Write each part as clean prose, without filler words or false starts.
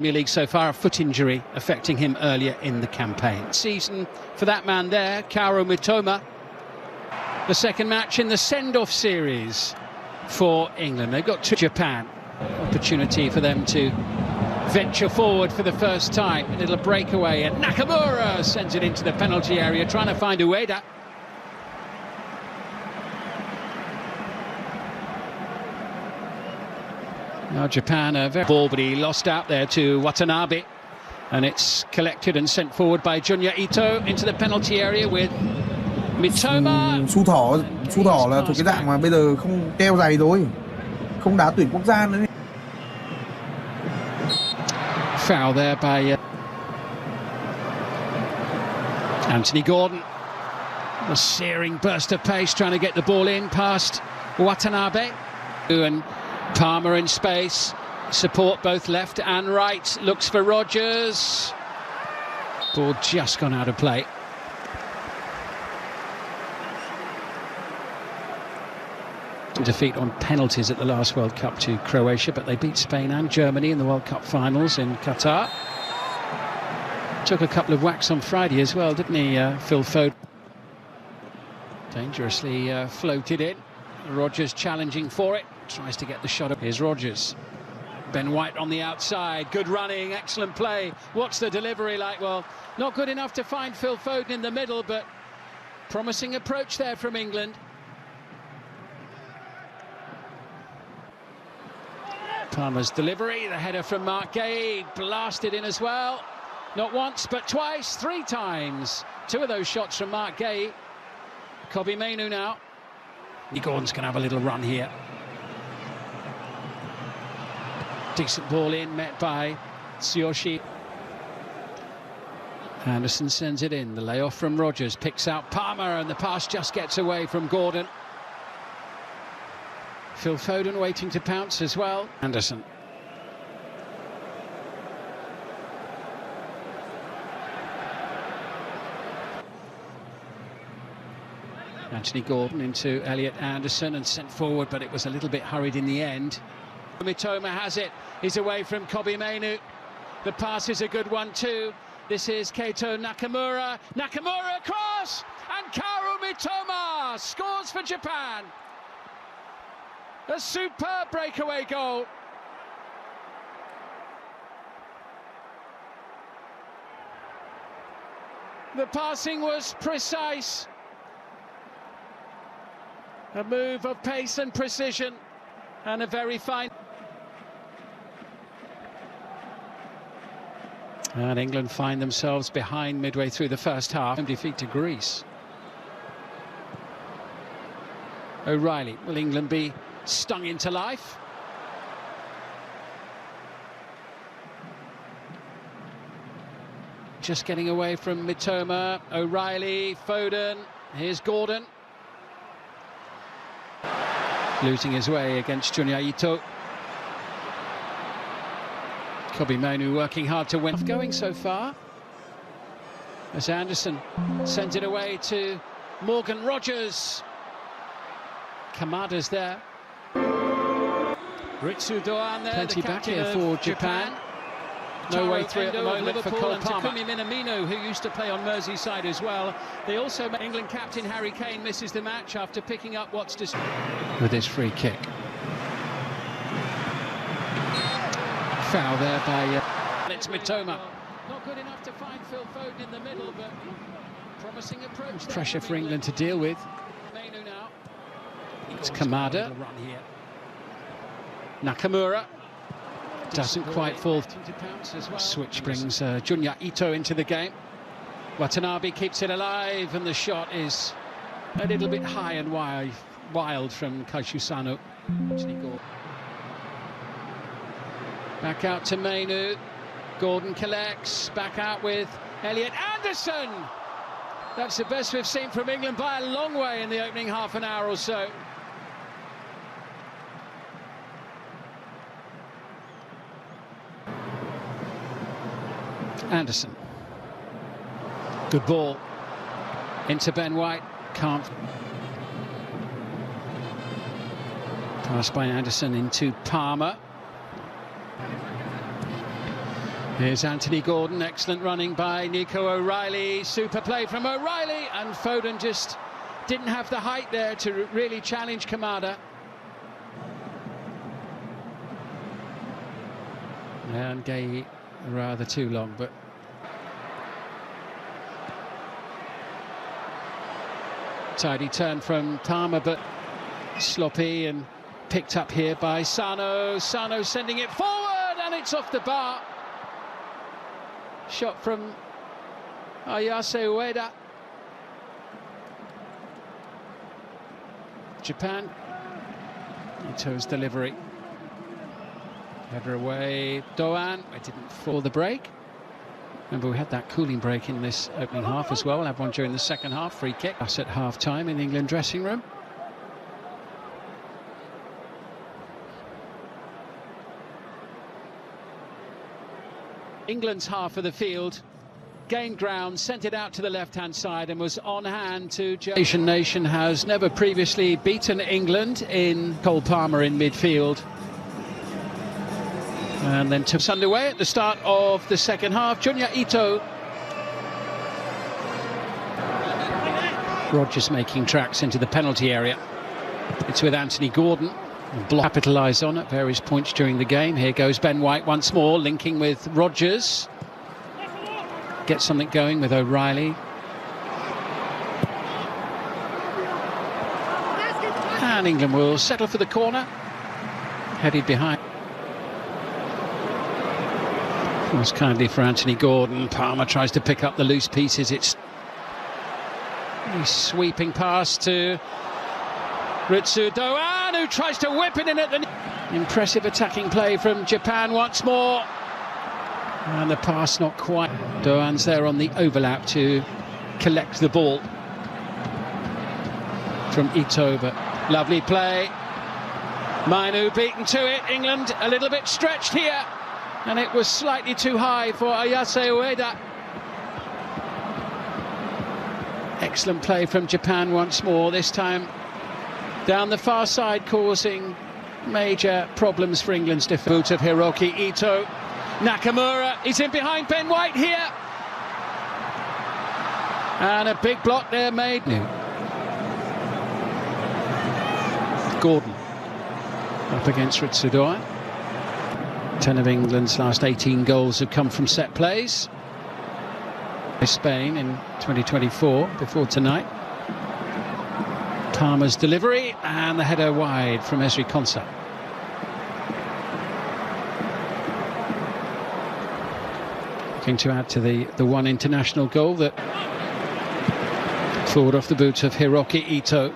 Premier League so far, a foot injury affecting him earlier in the campaign. Season for that man there, Kaoru Mitoma. The second match in the send-off series for England. They've got to Japan. Opportunity for them to venture forward for the first time. A little breakaway, and Nakamura sends it into the penalty area, trying to find Ueda. Now Japan are very ball, but he lost out there to Watanabe, and it's collected and sent forward by Junya Ito into the penalty area with Mitoma. Su thỏ là thuộc cái dạng mà bây giờ không treo giày rồi, không đá tuyển quốc gia nữa. Foul there by Anthony Gordon. A searing burst of pace, trying to get the ball in past Watanabe. And Palmer in space, support both left and right, looks for Rodgers. Ball just gone out of play. Defeat on penalties at the last World Cup to Croatia, but they beat Spain and Germany in the World Cup finals in Qatar. Took a couple of whacks on Friday as well, didn't he, Phil Foden? Dangerously floated in. Rodgers challenging for it. Tries to get the shot up. Here's Rodgers. Ben White on the outside. Good running, excellent play. What's the delivery like? Well, not good enough to find Phil Foden in the middle, but promising approach there from England. Palmer's delivery, the header from Mark Gay, blasted in as well. Not once, but twice, three times. Two of those shots from Mark Gay. Kobbie Mainoo now. Gordon's going to have a little run here. Decent ball in, met by Tsuyoshi. Anderson sends it in. The layoff from Rodgers picks out Palmer, and the pass just gets away from Gordon. Phil Foden waiting to pounce as well. Anderson. Anthony Gordon into Elliot Anderson and sent forward, but it was a little bit hurried in the end. Mitoma has it. He's away from Kobbie Mainoo. The pass is a good one too. This is Keito Nakamura. Nakamura across, and Kaoru Mitoma scores for Japan. A superb breakaway goal. The passing was precise. A move of pace and precision, and a very fine. And England find themselves behind midway through the first half. Defeat to Greece. O'Reilly, will England be stung into life? Just getting away from Mitoma. O'Reilly, Foden, here's Gordon. Losing his way against Junya Ito. Kobbie Mainoo working hard to win. Going so far. As Anderson sends it away to Morgan Rodgers. Kamada's there. Ritsu Doan there. Plenty back here for Japan. No way through at the moment for Cole Palmer. Takumi Minamino, who used to play on Merseyside as well. They also, England captain Harry Kane misses the match after picking up what's with his free kick. Foul there by it's Mitoma. Not good enough to find Phil Foden in the middle, but promising approach. Pressure for England to deal with. It's Kamada. Nakamura. Doesn't quite fall. Switch brings Junya Ito into the game. Watanabe keeps it alive, and the shot is a little bit high and wild from Kaishu Sano. Back out to Mainoo. Gordon collects. Back out with Elliot Anderson. That's the best we've seen from England by a long way in the opening half an hour or so. Anderson. Good ball. Into Ben White. Can't. Pass by Anderson into Palmer. Here's Anthony Gordon, excellent running by Nico O'Reilly, super play from O'Reilly, and Foden just didn't have the height there to really challenge Kamada. And Gay rather too long, but tidy turn from Palmer, but sloppy and picked up here by Sano. Sano sending it forward, and it's off the bar. Shot from Ayase Ueda. Japan. Ito's delivery. Header away. Doan. It didn't fall the break. Remember, we had that cooling break in this opening half as well. We'll have one during the second half. Free kick. Us at half-time in the England dressing room. England's half of the field gained ground, sent it out to the left-hand side and was on hand to... Nation has never previously beaten England in Cole Palmer in midfield. And then took underway at the start of the second half. Junya Ito. Rodgers making tracks into the penalty area. It's with Anthony Gordon. Capitalise on at various points during the game. Here goes Ben White once more, linking with Rodgers. Get something going with O'Reilly. And England will settle for the corner. Headed behind. Most kindly for Anthony Gordon. Palmer tries to pick up the loose pieces. It's a sweeping pass to Ritsu Doan, who tries to whip it in at the... Impressive attacking play from Japan once more. And the pass not quite. Doan's there on the overlap to collect the ball from Ito, but lovely play. Mainu beaten to it. England a little bit stretched here, and it was slightly too high for Ayase Ueda. Excellent play from Japan once more, this time down the far side, causing major problems for England's defence. Boot of Hiroki Ito. Nakamura, he's in behind Ben White here. And a big block there made. Gordon up against Ritsudoa. 10 of England's last 18 goals have come from set plays. Spain in 2024, before tonight. Palmer's delivery and the header wide from Ezri Konsa. Looking to add to the one international goal that forward off the boot of Hiroki Ito.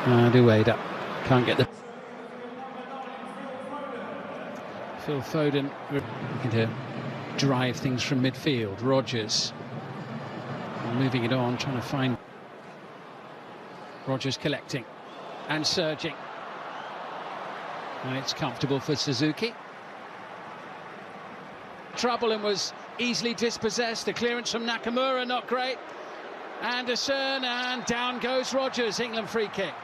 And Ueda can't get the... Phil Foden looking to drive things from midfield. Rodgers moving it on, trying to find... Rodgers collecting and surging. And it's comfortable for Suzuki. Trouble and was easily dispossessed. The clearance from Nakamura, not great. Anderson, and down goes Rodgers. England free kick.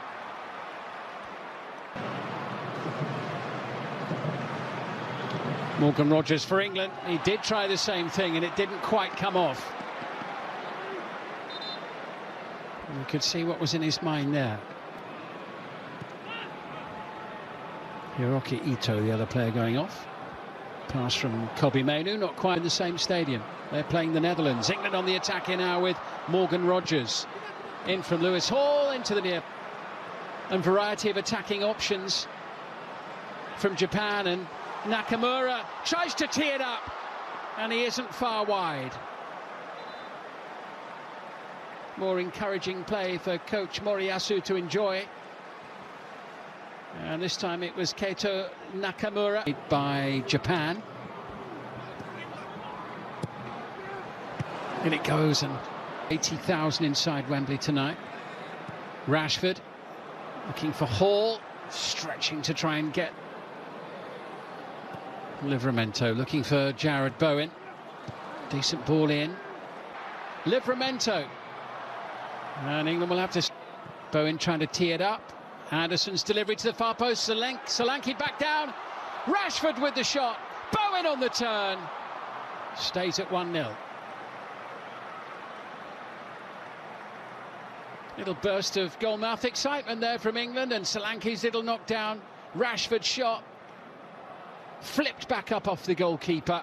Morgan Rodgers for England. He did try the same thing and it didn't quite come off. You could see what was in his mind there. Hiroki Ito, the other player, going off. Pass from Kobe Mainu, not quite in the same stadium. They're playing the Netherlands. England on the attack here now with Morgan Rodgers. In from Lewis Hall into the near. And variety of attacking options from Japan, and Nakamura tries to tee it up and he isn't far wide. More encouraging play for coach Moriyasu to enjoy. And this time it was Keito Nakamura by Japan. In it goes, and 80,000 inside Wembley tonight. Rashford looking for Hall, stretching to try and get Livramento, looking for Jared Bowen. Decent ball in. Livramento. And England will have to... Bowen trying to tee it up. Anderson's delivery to the far post. Solanke back down. Rashford with the shot. Bowen on the turn. Stays at 1-0. Little burst of goalmouth excitement there from England, and Solanke's little knockdown. Rashford's shot flipped back up off the goalkeeper,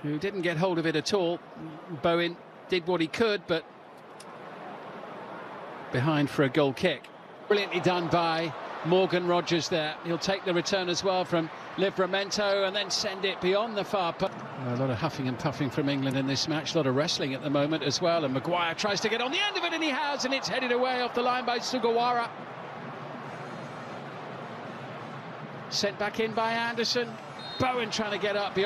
who didn't get hold of it at all. Bowen did what he could, but behind for a goal kick. Brilliantly done by Morgan Rogers there. He'll take the return as well from Livramento and then send it beyond the far post. A lot of huffing and puffing from England in this match, a lot of wrestling at the moment as well, and Maguire tries to get on the end of it, and he has, and it's headed away off the line by Sugawara. Sent back in by Anderson. Bowen trying to get up beyond.